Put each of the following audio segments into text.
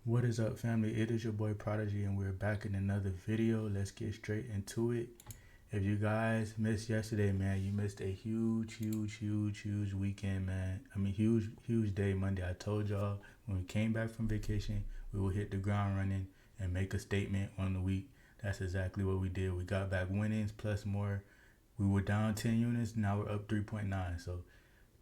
What is up, family? It is your boy Prodigy, and we're back in another video. Let's get straight into it. If you guys missed yesterday, man, you missed a huge weekend, man. I mean, huge day Monday. I told y'all when we came back from vacation, we will hit the ground running and make a statement on the week. That's exactly what we did. We got back winnings plus more. We were down 10 units. Now we're up 3.9. So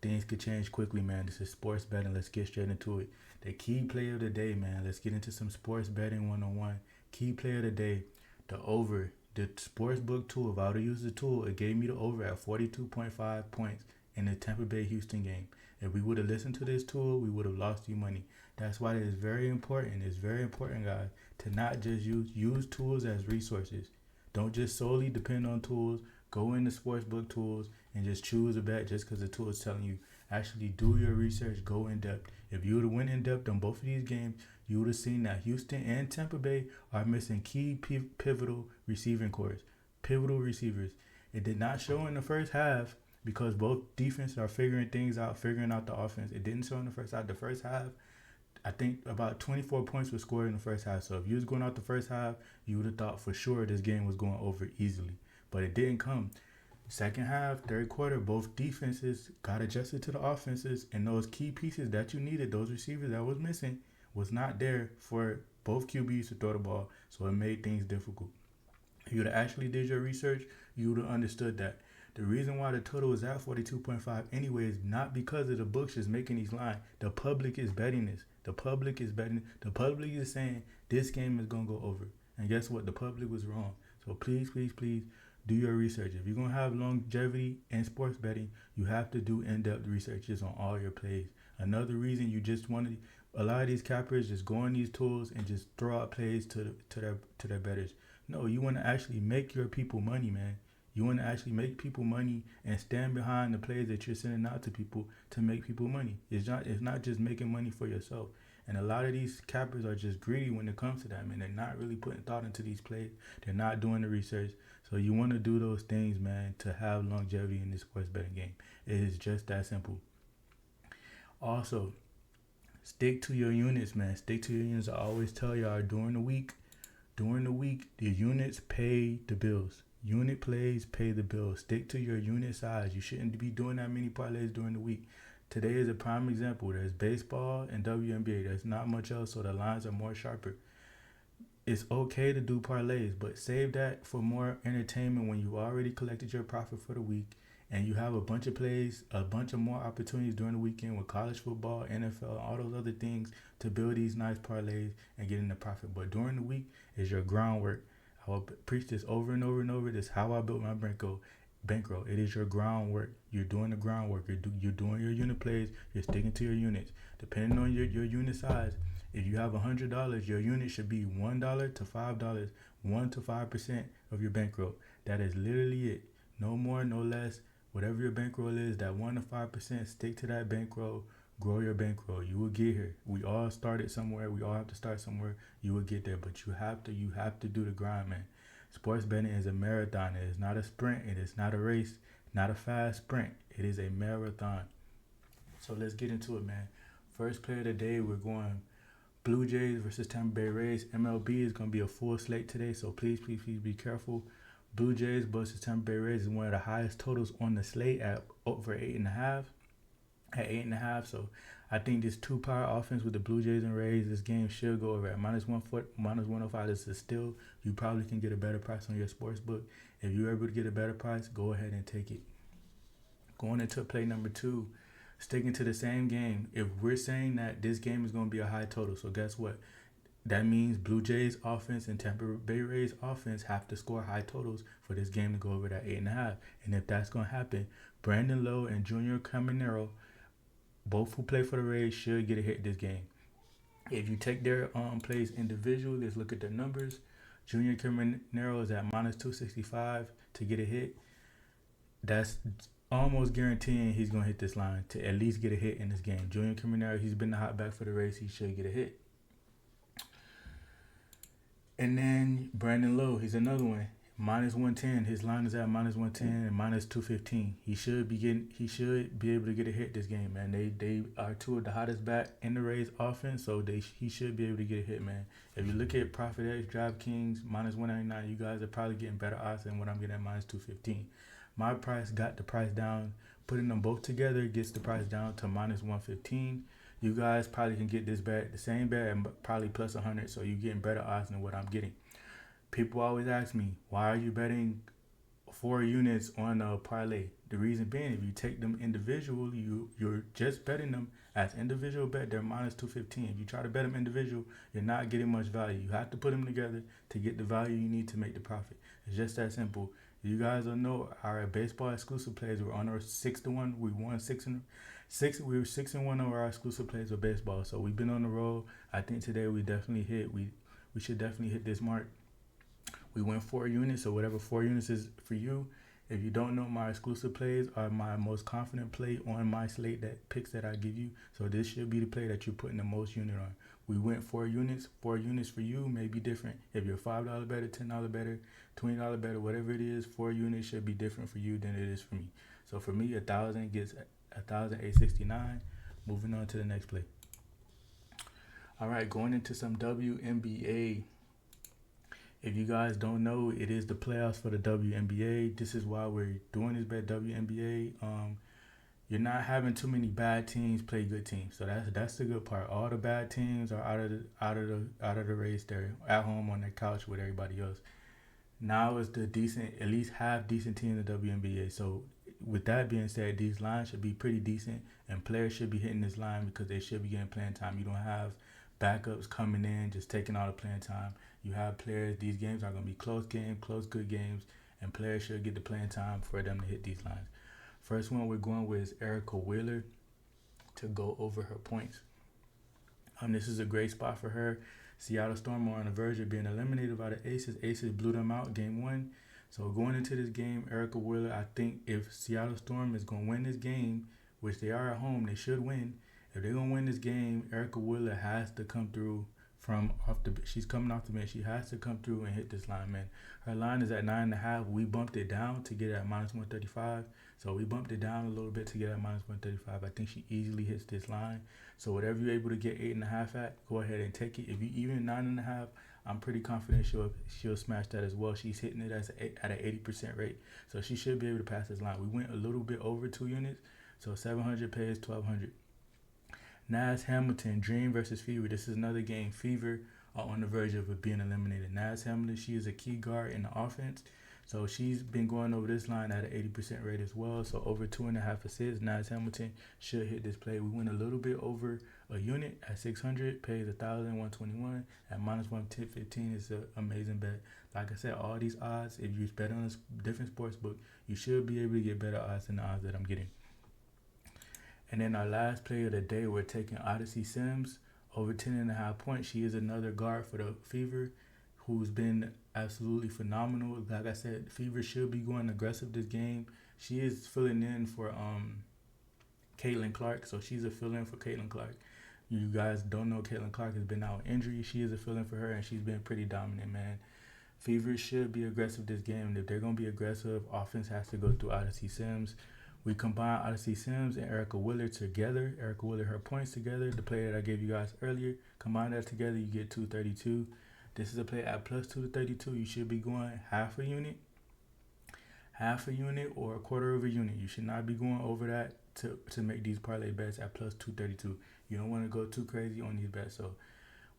things could change quickly, man. This is sports betting. Let's get straight into it. The key play of the day, man. Let's get into some sports betting 101. Key play of the day, the over. The sports book tool, if I would have used the tool, it gave me the over at 42.5 points in the Tampa Bay Houston game. If we would have listened to this tool, we would have lost you money. That's why it is very important. It's very important, guys, to not just use tools as resources. Don't just solely depend on tools. Go into sportsbook tools and just choose a bet just because the tool is telling you. Actually do your research, go in depth. If you would have went in depth on both of these games, you would have seen that Houston and Tampa Bay are missing key pivotal receiving cores, pivotal receivers. It did not show in the first half because both defenses are figuring things out, figuring out the offense. It didn't show in the first half. The first half, I think about 24 points were scored in the first half. So if you was going out the first half, you would have thought for sure this game was going over easily. But it didn't come. Second half, third quarter, both defenses got adjusted to the offenses, and those key pieces that you needed, those receivers that was missing, was not there for both QBs to throw the ball. So it made things difficult. If you would have actually did your research, you would have understood that. The reason why the total is at 42.5 anyway is not because of the books just making these lines. The public is betting this. The public is betting. The public is saying this game is going to go over. And guess what? The public was wrong. So please do your research. If you're going to have longevity in sports betting, you have to do in-depth researches on all your plays. Another reason you just want to, a lot of these cappers just go on these tools and just throw out plays to their bettors. No, you want to actually make your people money, man. You want to actually make people money and stand behind the plays that you're sending out to people to make people money. It's not just making money for yourself. And a lot of these cappers are just greedy when it comes to that, man. They're not really putting thought into these plays. They're not doing the research. So you want to do those things, man, to have longevity in this sports betting game. It is just that simple. Also, stick to your units, man. Stick to your units. I always tell y'all during the week, the units pay the bills. Unit plays pay the bills. Stick to your unit size. You shouldn't be doing that many parlays during the week. Today is a prime example. There's baseball and WNBA. There's not much else, so the lines are more sharper. It's okay to do parlays, but save that for more entertainment when you already collected your profit for the week and you have a bunch of plays, a bunch of more opportunities during the weekend with college football, NFL, all those other things to build these nice parlays and get in the profit. But during the week is your groundwork. I will preach this over and over and over. This is how I built my bankroll. It is your groundwork. You're doing the groundwork. You're doing your unit plays. You're sticking to your units. Depending on your unit size, if you have $100, your unit should be $1 to $5, 1 to 5% of your bankroll. That is literally it. No more, no less. Whatever your bankroll is, that 1 to 5%, stick to that bankroll. Grow your bankroll. You will get here. We all started somewhere. We all have to start somewhere. You will get there, but you have to do the grind, man. Sports betting is a marathon. It is not a sprint. It is not a race. Not a fast sprint. It is a marathon. So let's get into it, man. First play of the day, we're going Blue Jays versus Tampa Bay Rays. MLB is going to be a full slate today, so please be careful. Blue Jays versus Tampa Bay Rays is one of the highest totals on the slate at over 8.5. At 8.5, so I think this two-power offense with the Blue Jays and Rays, this game should go over at minus 105. This is still, you probably can get a better price on your sports book. If you're able to get a better price, go ahead and take it. Going into play number 2, sticking to the same game. If we're saying that this game is going to be a high total, so guess what? That means Blue Jays offense and Tampa Bay Rays offense have to score high totals for this game to go over that 8.5. And if that's going to happen, Brandon Lowe and Junior Caminero, both who play for the Rays, should get a hit this game. If you take their plays individually, let's look at their numbers. Junior Caminero is at minus 265 to get a hit. That's almost guaranteeing he's going to hit this line to at least get a hit in this game. Junior Caminero, he's been the hot back for the Rays. He should get a hit. And then Brandon Lowe, he's another one. Minus 110. His line is at minus 110 and minus 215. He should be getting. He should be able to get a hit this game, man. They are two of the hottest bat in the Rays offense, so he should be able to get a hit, man. If you look at Profit X, DraftKings minus 199, you guys are probably getting better odds than what I'm getting at minus 215. My price got the price down. Putting them both together gets the price down to minus 115. You guys probably can get this bet, the same bet, and probably plus 100, so you're getting better odds than what I'm getting. People always ask me, why are you betting 4 units on a parlay? The reason being, if you take them individual, you're just betting them as individual bet. They're minus 215. If you try to bet them individual, you're not getting much value. You have to put them together to get the value you need to make the profit. It's just that simple. You guys don't know our baseball exclusive plays. We're on our 6-1. We won 6. We were 6-1 over our exclusive plays with baseball. So we've been on the roll. I think today we definitely hit. We should definitely hit this mark. We went 4 units, so whatever 4 units is for you. If you don't know, my exclusive plays are my most confident play on my slate that picks that I give you. So this should be the play that you're putting the most unit on. We went 4 units. 4 units for you may be different. If you're $5 better, $10 better, $20 better, whatever it is, 4 units should be different for you than it is for me. So for me, 1,000 gets 1,869. Moving on to the next play. All right, going into some WNBA. If you guys don't know, it is the playoffs for the WNBA. This is why we're doing this bet, WNBA. You're not having too many bad teams play good teams, so that's the good part. All the bad teams are out of the race. They're at home on their couch with everybody else. Now is the decent, at least half decent team in the WNBA. So with that being said, these lines should be pretty decent, and players should be hitting this line because they should be getting playing time. You don't have backups coming in just taking all the playing time. You have players. These games are going to be close games, close good games, and players should get the playing time for them to hit these lines. First one we're going with is Erica Wheeler to go over her points. This is a great spot for her. Seattle Storm are on the verge of being eliminated by the Aces. Aces blew them out game 1. So going into this game, Erica Wheeler, I think if Seattle Storm is going to win this game, which they are at home, they should win. If they're going to win this game, Erica Wheeler has to come through she's coming off the bench. She has to come through and hit this line, man. Her line is at 9.5. We bumped it down to get at minus 135. So we bumped it down a little bit to get at minus 135. I think she easily hits this line. So whatever you're able to get 8.5 at, go ahead and take it. If you even 9.5, I'm pretty confident she'll smash that as well. She's hitting it at an 80% rate. So she should be able to pass this line. We went a little bit over 2 units. So 700 pays 1,200. Naz Hamilton, Dream versus Fever. This is another game. Fever are on the verge of being eliminated. Naz Hamilton, she is a key guard in the offense. So she's been going over this line at an 80% rate as well. So over 2.5 assists. Naz Hamilton should hit this play. We went a little bit over a unit at 600. Pays 1,121 at minus 115. It's an amazing bet. Like I said, all these odds, if you bet on a different sports book, you should be able to get better odds than the odds that I'm getting. And then our last play of the day, we're taking Odyssey Sims over 10.5 points. She is another guard for the Fever who's been absolutely phenomenal. Like I said, Fever should be going aggressive this game. She is filling in for Caitlin Clark, so she's a fill-in for Caitlin Clark. You guys don't know Caitlin Clark has been out with injury. She is a fill-in for her, and she's been pretty dominant, man. Fever should be aggressive this game, and if they're going to be aggressive, offense has to go through Odyssey Sims. We combine Odyssey Sims and Erica Wheeler together. Erica Wheeler, her points together. The play that I gave you guys earlier. Combine that together, you get 232. This is a play at plus 232. You should be going half a unit or a quarter of a unit. You should not be going over that to make these parlay bets at plus 232. You don't want to go too crazy on these bets. So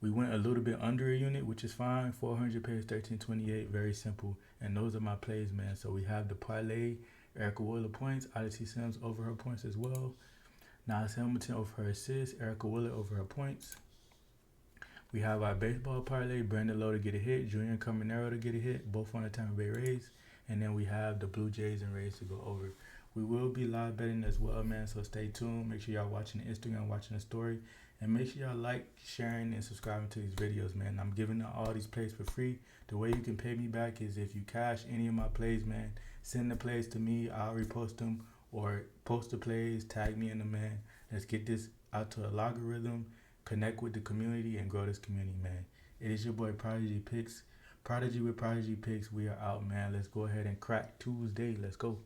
we went a little bit under a unit, which is fine. 400 pays 1328. Very simple. And those are my plays, man. So we have the parlay. Erica Wheeler points, Odyssey Sims over her points as well. Naz Hamilton over her assists, Erica Wheeler over her points. We have our baseball parlay, Brandon Lowe to get a hit, Julian Caminero to get a hit, both on the Tampa Bay Rays. And then we have the Blue Jays and Rays to go over. We will be live betting as well, man, so stay tuned. Make sure y'all watching the Instagram, watching the story. And make sure y'all like, sharing, and subscribing to these videos, man. I'm giving out all these plays for free. The way you can pay me back is if you cash any of my plays, man. Send the plays to me. I'll repost them or post the plays. Tag me in them, man. Let's get this out to a logarithm. Connect with the community and grow this community, man. It is your boy Prodigy Picks. Prodigy with Prodigy Picks. We are out, man. Let's go ahead and crack Tuesday. Let's go.